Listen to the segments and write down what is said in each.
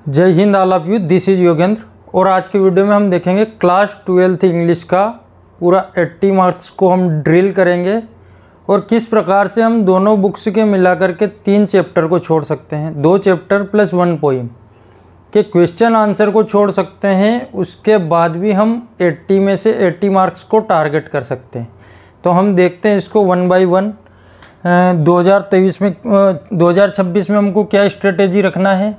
जय Hind all of you, this is Yogendra. और आज के वीडियो में हम देखेंगे क्लास 12th इंग्लिश का पूरा 80 मार्क्स को हम ड्रिल करेंगे और किस प्रकार से हम दोनों बुक्स के मिलाकर के 3 चैप्टर को छोड़ सकते हैं, 2 चैप्टर प्लस 1 पोइम के क्वेश्चन आंसर को छोड़ सकते हैं। उसके बाद भी हम 80 में से 80 मार्क्स को टारगेट कर सकते हैं। तो हम देखते हैं इसको 1 बाय 1। 2026 में हमको क्या स्ट्रेटेजी रखना है,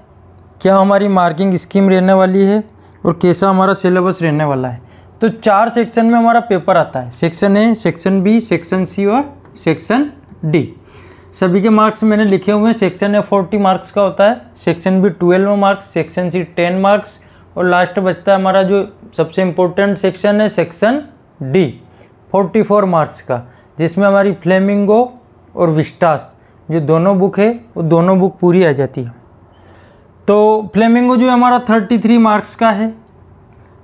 क्या हमारी मार्किंग स्कीम रहने वाली है और कैसा हमारा सिलेबस रहने वाला है। तो 4 सेक्शन में हमारा पेपर आता है, section A, section B, section C और सेक्शन डी। सभी के मार्क्स मैंने लिखे हुए हैं। सेक्शन ए 40 मार्क्स का होता है, section B 12 marks, section C 10 marks और लास्ट बचता है हमारा जो सबसे इम्पोर्टेंट सेक्शन है सेक्शन डी 44 मार्क्स का, जिसमें हमारी फ्लेमिंगो और विस्टास जो दोनों बुक है वो दोनों बुक पूरी आ जाती है। तो फ्लेमिंगो जो हमारा 33 मार्क्स का है,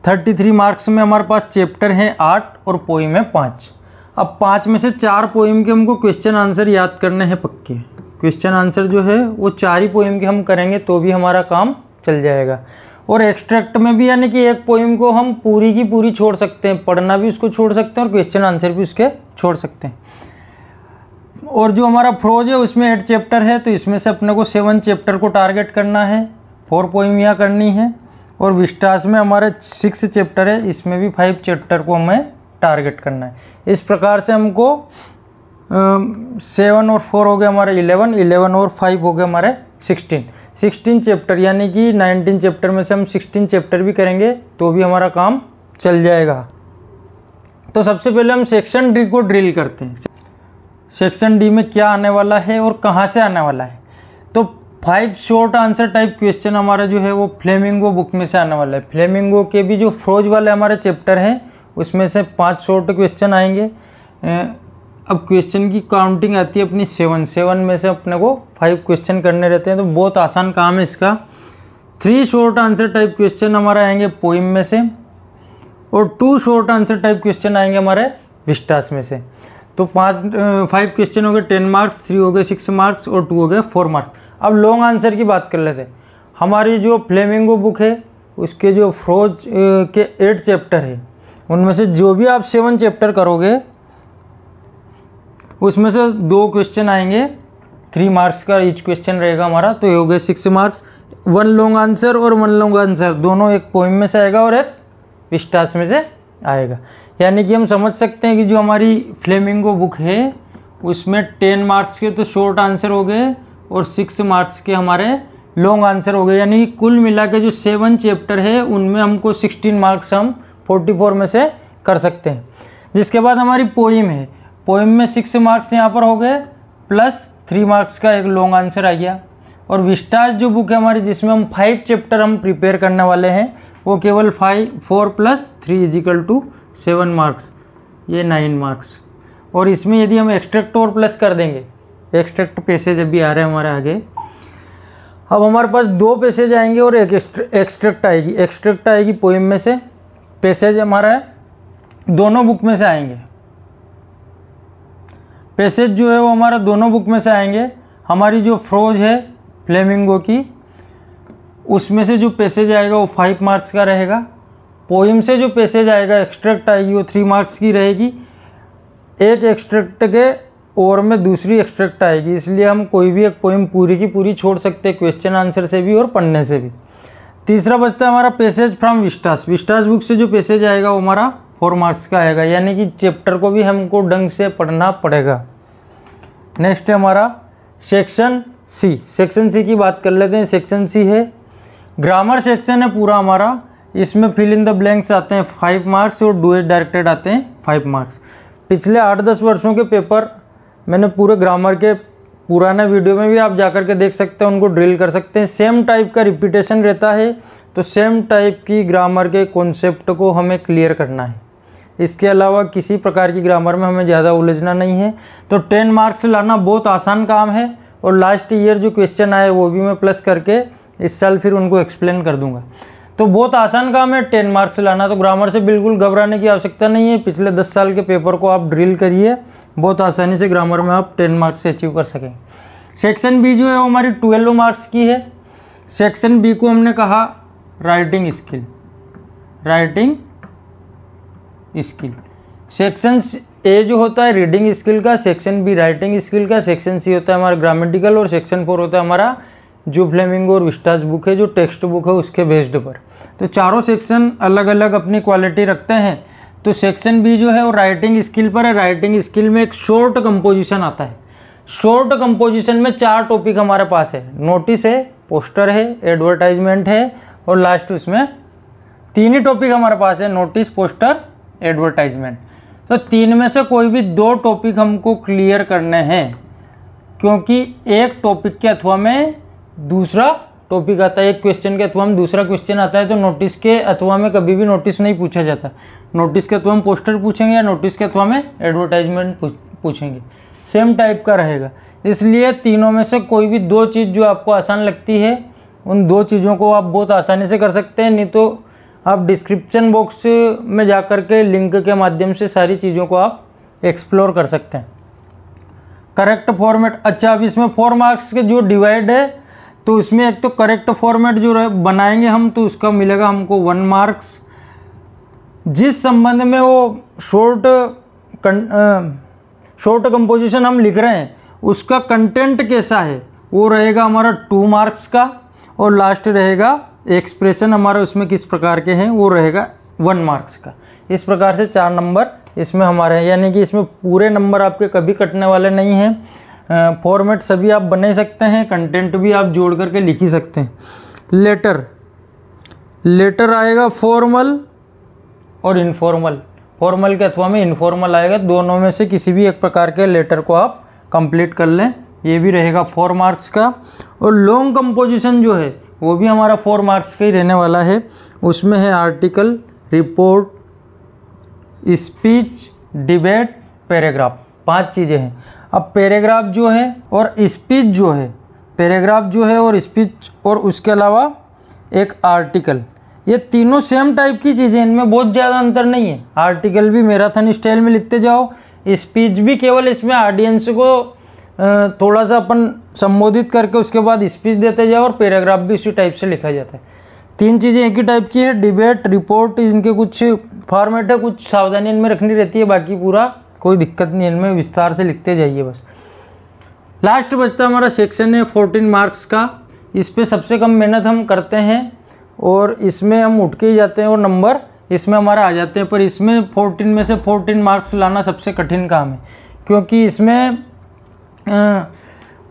33 मार्क्स में हमारे पास चैप्टर हैं 8 और पोइम है 5। अब 5 में से 4 पोइम के हमको क्वेश्चन आंसर याद करने हैं पक्के। क्वेश्चन आंसर जो है वो 4 ही पोइम के हम करेंगे तो भी हमारा काम चल जाएगा। और एक्सट्रैक्ट में भी यानी कि एक पोइम को हम पूरी की पूरी छोड़ सकते हैं, पढ़ना भी उसको छोड़ सकते हैं और क्वेश्चन आंसर भी उसके छोड़ सकते हैं। और जो हमारा फ्रोज है उसमें 8 चैप्टर है, तो इसमें से अपने को 7 चैप्टर को टारगेट करना है, 4 पोइम यहाँ करनी है। और विस्टास में हमारे 6 चैप्टर है, इसमें भी 5 चैप्टर को हमें टारगेट करना है। इस प्रकार से हमको 7 और 4 हो गए हमारे 11 और 5 हो गए हमारे 16 चैप्टर, यानी कि 19 चैप्टर में से हम 16 चैप्टर भी करेंगे तो भी हमारा काम चल जाएगा। तो सबसे पहले हम सेक्शन डी को ड्रिल करते हैं। सेक्शन डी में क्या आने वाला है और कहाँ से आने वाला है। तो 5 शॉर्ट आंसर टाइप क्वेश्चन हमारा जो है वो फ्लेमिंगो बुक में से आने वाला है। फ्लेमिंगो के भी जो फ्रोज वाले हमारे चैप्टर हैं उसमें से 5 शॉर्ट क्वेश्चन आएंगे। अब क्वेश्चन की काउंटिंग आती है अपनी 7 में से अपने को 5 क्वेश्चन करने रहते हैं, तो बहुत आसान काम है इसका। 3 शॉर्ट आंसर टाइप क्वेश्चन हमारा आएंगे पोइम में से और 2 शॉर्ट आंसर टाइप क्वेश्चन आएंगे हमारे विस्टास में से। तो 5 क्वेश्चन हो गए 10 मार्क्स, 3 हो गए 6 मार्क्स और 2 हो गए 4 मार्क्स। अब लॉन्ग आंसर की बात कर लेते हैं। हमारी जो फ्लेमिंगो बुक है उसके जो फ्रोज के 8 चैप्टर है उनमें से जो भी आप 7 चैप्टर करोगे उसमें से 2 क्वेश्चन आएंगे, 3 मार्क्स का ईच क्वेश्चन रहेगा हमारा, तो ये हो गए 6 मार्क्स। 1 लॉन्ग आंसर और 1 लॉन्ग आंसर दोनों एक पोइम में से आएगा और एक विस्टास में से आएगा। यानी कि हम समझ सकते हैं कि जो हमारी फ्लेमिंगो बुक है उसमें 10 मार्क्स के तो शॉर्ट आंसर हो गए और 6 मार्क्स के हमारे लॉन्ग आंसर हो गए। यानी कि कुल मिला के जो 7 चैप्टर है उनमें हमको 16 मार्क्स हम 44 में से कर सकते हैं। जिसके बाद हमारी पोइम है, पोइम में 6 मार्क्स यहाँ पर हो गए प्लस 3 मार्क्स का एक लॉन्ग आंसर आ गया। और विस्टास जो बुक है हमारी जिसमें हम 5 चैप्टर हम प्रिपेयर करने वाले हैं वो केवल 4 + 3 = 7 मार्क्स, ये 9 मार्क्स। और इसमें यदि हम एक्सट्रैक्ट और प्लस कर देंगे, एक्सट्रैक्ट पैसेज अभी आ रहे हैं हमारे आगे। अब हमारे पास 2 पैसेज आएंगे और एक एक्सट्रैक्ट आएगी। एक्सट्रैक्ट आएगी पोइम में से, पैसेज हमारा दोनों बुक में से आएंगे। पैसेज जो है वो हमारा दोनों बुक में से आएंगे। हमारी जो फ्रोज है फ्लेमिंगो की उसमें से जो पैसेज आएगा वो 5 मार्क्स का रहेगा। पोइम से जो पैसेज आएगा एक्सट्रैक्ट आएगी वो 3 मार्क्स की रहेगी। एक एक्सट्रैक्ट के और में दूसरी एक्सट्रैक्ट आएगी, इसलिए हम कोई भी एक पोइम पूरी की पूरी छोड़ सकते हैं क्वेश्चन आंसर से भी और पढ़ने से भी। तीसरा बचता है हमारा passage from Vistas. Vistas book से जो पैसेज आएगा वो हमारा 4 मार्क्स का आएगा, यानी कि चैप्टर को भी हमको ढंग से पढ़ना पड़ेगा। नेक्स्ट है हमारा सेक्शन सी। सेक्शन सी की बात कर लेते हैं। सेक्शन सी है ग्रामर सेक्शन है पूरा हमारा। इसमें फिल इन द ब्लैंक्स आते हैं 5 मार्क्स और डू एज डायरेक्टेड आते हैं 5 मार्क्स। पिछले 8-10 वर्षों के पेपर मैंने पूरे ग्रामर के पुराने वीडियो में भी आप जाकर के देख सकते हैं, उनको ड्रिल कर सकते हैं। सेम टाइप का रिपीटेशन रहता है, तो सेम टाइप की ग्रामर के कॉन्सेप्ट को हमें क्लियर करना है। इसके अलावा किसी प्रकार की ग्रामर में हमें ज़्यादा उलझना नहीं है। तो 10 मार्क्स लाना बहुत आसान काम है और लास्ट ईयर जो क्वेश्चन आए वो भी मैं प्लस करके इस साल फिर उनको एक्सप्लेन कर दूंगा। तो बहुत आसान काम है 10 मार्क्स लाना, तो ग्रामर से बिल्कुल घबराने की आवश्यकता नहीं है। पिछले 10 साल के पेपर को आप ड्रिल करिए, बहुत आसानी से ग्रामर में आप 10 मार्क्स से अचीव कर सकें। सेक्शन बी जो है वो हमारी 12 मार्क्स की है। सेक्शन बी को हमने कहा writing skill, writing skill. Section A जो होता है रीडिंग स्किल का, सेक्शन बी राइटिंग स्किल का, सेक्शन सी होता है हमारा ग्रामेटिकल और सेक्शन 4 होता है हमारा जो फ्लेमिंगो और विस्टास बुक है, जो टेक्स्ट बुक है उसके बेस्ड पर। तो चारों सेक्शन अलग अलग अपनी क्वालिटी रखते हैं। तो सेक्शन बी जो है वो राइटिंग स्किल पर है। राइटिंग स्किल में एक शॉर्ट कंपोजिशन आता है। शॉर्ट कंपोजिशन में 4 टॉपिक हमारे पास है, नोटिस है, पोस्टर है, एडवर्टाइजमेंट है और लास्ट उसमें 3 ही टॉपिक हमारे पास है, नोटिस, पोस्टर, एडवर्टाइजमेंट। तो 3 में से कोई भी 2 टॉपिक हमको क्लियर करने हैं, क्योंकि एक टॉपिक के अथवा में दूसरा टॉपिक आता है, एक क्वेश्चन के अथवा में दूसरा क्वेश्चन आता है। तो नोटिस के अथवा में कभी भी नोटिस नहीं पूछा जाता, नोटिस के अथवा में पोस्टर पूछेंगे या नोटिस के अथवा में एडवर्टाइजमेंट पूछेंगे, सेम टाइप का रहेगा। इसलिए तीनों में से कोई भी 2 चीज़ जो आपको आसान लगती है, उन 2 चीज़ों को आप बहुत आसानी से कर सकते हैं। नहीं तो आप डिस्क्रिप्शन बॉक्स में जा कर के लिंक के माध्यम से सारी चीज़ों को आप एक्सप्लोर कर सकते हैं। करेक्ट फॉर्मेट, अच्छा अब इसमें 4 मार्क्स के जो डिवाइड है, तो इसमें एक तो करेक्ट फॉर्मेट जो बनाएंगे हम, तो उसका मिलेगा हमको 1 मार्क्स। जिस संबंध में वो शॉर्ट कंपोजिशन हम लिख रहे हैं उसका कंटेंट कैसा है, वो रहेगा हमारा 2 मार्क्स का। और लास्ट रहेगा एक्सप्रेशन हमारा उसमें किस प्रकार के हैं, वो रहेगा 1 मार्क्स का। इस प्रकार से 4 नंबर इसमें हमारे हैं, यानी कि इसमें पूरे नंबर आपके कभी कटने वाले नहीं हैं। फॉर्मेट सभी आप बना ही सकते हैं, कंटेंट भी आप जोड़ करके लिख ही सकते हैं। लेटर आएगा फॉर्मल और इनफॉर्मल, फॉर्मल के अथवा में इनफॉर्मल आएगा, दोनों में से किसी भी एक प्रकार के लेटर को आप कंप्लीट कर लें, ये भी रहेगा 4 मार्क्स का। और लॉन्ग कंपोजिशन जो है वो भी हमारा 4 मार्क्स का ही रहने वाला है। उसमें है article, report, speech, debate, paragraph, 5 चीज़ें हैं। अब पैराग्राफ जो है और स्पीच जो है, पैराग्राफ जो है और स्पीच और उसके अलावा एक आर्टिकल, ये तीनों सेम टाइप की चीज़ें, इनमें बहुत ज़्यादा अंतर नहीं है। आर्टिकल भी मैराथन स्टाइल में लिखते जाओ, स्पीच भी केवल इसमें ऑडियंस को थोड़ा सा अपन संबोधित करके उसके बाद स्पीच देते जाओ, और पैराग्राफ भी उसी टाइप से लिखा जाता है। 3 चीज़ें एक ही टाइप की है। डिबेट, रिपोर्ट, इनके कुछ फॉर्मेट है, कुछ सावधानी इनमें रखनी रहती है, बाकी पूरा कोई दिक्कत नहीं, इनमें विस्तार से लिखते जाइए बस। लास्ट बचता हमारा सेक्शन है 14 मार्क्स का। इस पर सबसे कम मेहनत हम करते हैं और इसमें हम उठ के ही जाते हैं और नंबर इसमें हमारा आ जाते हैं। पर इसमें 14 में से 14 मार्क्स लाना सबसे कठिन काम है, क्योंकि इसमें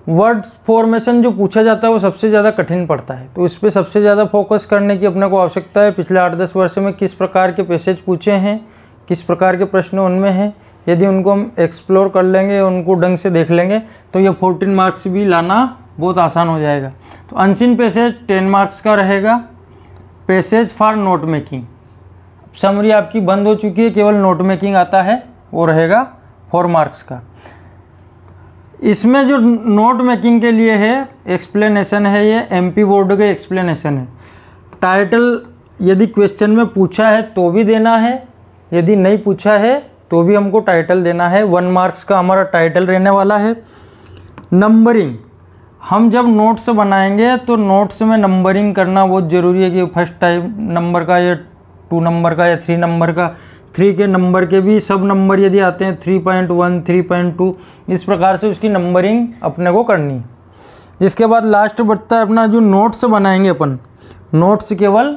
वर्ड फॉर्मेशन जो पूछा जाता है वो सबसे ज़्यादा कठिन पड़ता है। तो इस पर सबसे ज़्यादा फोकस करने की अपने को आवश्यकता है। पिछले 8-10 वर्ष में किस प्रकार के पैसेज पूछे हैं, किस प्रकार के प्रश्न उनमें हैं, यदि उनको हम एक्सप्लोर कर लेंगे, उनको ढंग से देख लेंगे, तो ये 14 मार्क्स भी लाना बहुत आसान हो जाएगा। तो अनसीन पैसेज 10 मार्क्स का रहेगा। Passage for note making, summary आपकी बंद हो चुकी है, केवल नोट मेकिंग आता है, वो रहेगा 4 मार्क्स का। इसमें जो नोट मेकिंग के लिए है एक्सप्लेनेशन है, ये एमपी बोर्ड के एक्सप्लेनेशन है। टाइटल यदि क्वेश्चन में पूछा है तो भी देना है, यदि नहीं पूछा है तो भी हमको टाइटल देना है। 1 मार्क्स का हमारा टाइटल रहने वाला है। नंबरिंग, हम जब नोट्स बनाएंगे तो नोट्स में नंबरिंग करना बहुत ज़रूरी है कि फर्स्ट टाइम नंबर का या 2 नंबर का या 3 नंबर का, 3 के नंबर के भी सब नंबर यदि आते हैं 3.1, 3.2, इस प्रकार से उसकी नंबरिंग अपने को करनी है। जिसके बाद लास्ट बढ़ता है अपना जो नोट्स बनाएंगे अपन, नोट्स केवल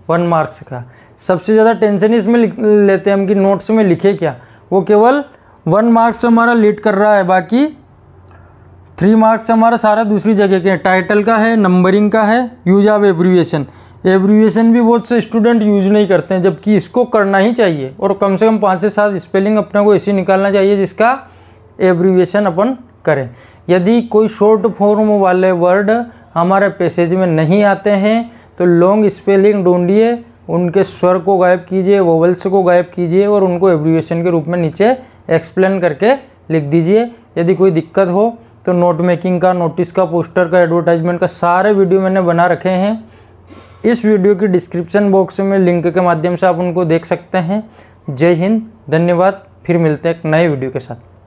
1 मार्क्स का। सबसे ज़्यादा टेंशन इसमें लेते हैं हम कि नोट्स में लिखे क्या, वो केवल 1 मार्क्स हमारा लीड कर रहा है, बाकी 3 मार्क्स हमारा सारा दूसरी जगह के, टाइटल का है, नंबरिंग का है, यूज ऑफ एब्रीविएशन। एब्रीविएशन भी बहुत से स्टूडेंट यूज नहीं करते हैं, जबकि इसको करना ही चाहिए, और कम से कम 5 से 7 स्पेलिंग अपने को ऐसी निकालना चाहिए जिसका एब्रीविएशन अपन करें। यदि कोई शॉर्ट फॉर्म वाले वर्ड हमारे पैसेज में नहीं आते हैं तो लॉन्ग स्पेलिंग ढूंढिए, उनके स्वर को गायब कीजिए, वोवल्स को गायब कीजिए और उनको एब्रीविएशन के रूप में नीचे एक्सप्लेन करके लिख दीजिए। यदि कोई दिक्कत हो तो नोट मेकिंग का, नोटिस का, पोस्टर का, एडवर्टाइजमेंट का सारे वीडियो मैंने बना रखे हैं। इस वीडियो की डिस्क्रिप्शन बॉक्स में लिंक के माध्यम से आप उनको देख सकते हैं। जय हिंद, धन्यवाद। फिर मिलते हैं एक नए वीडियो के साथ।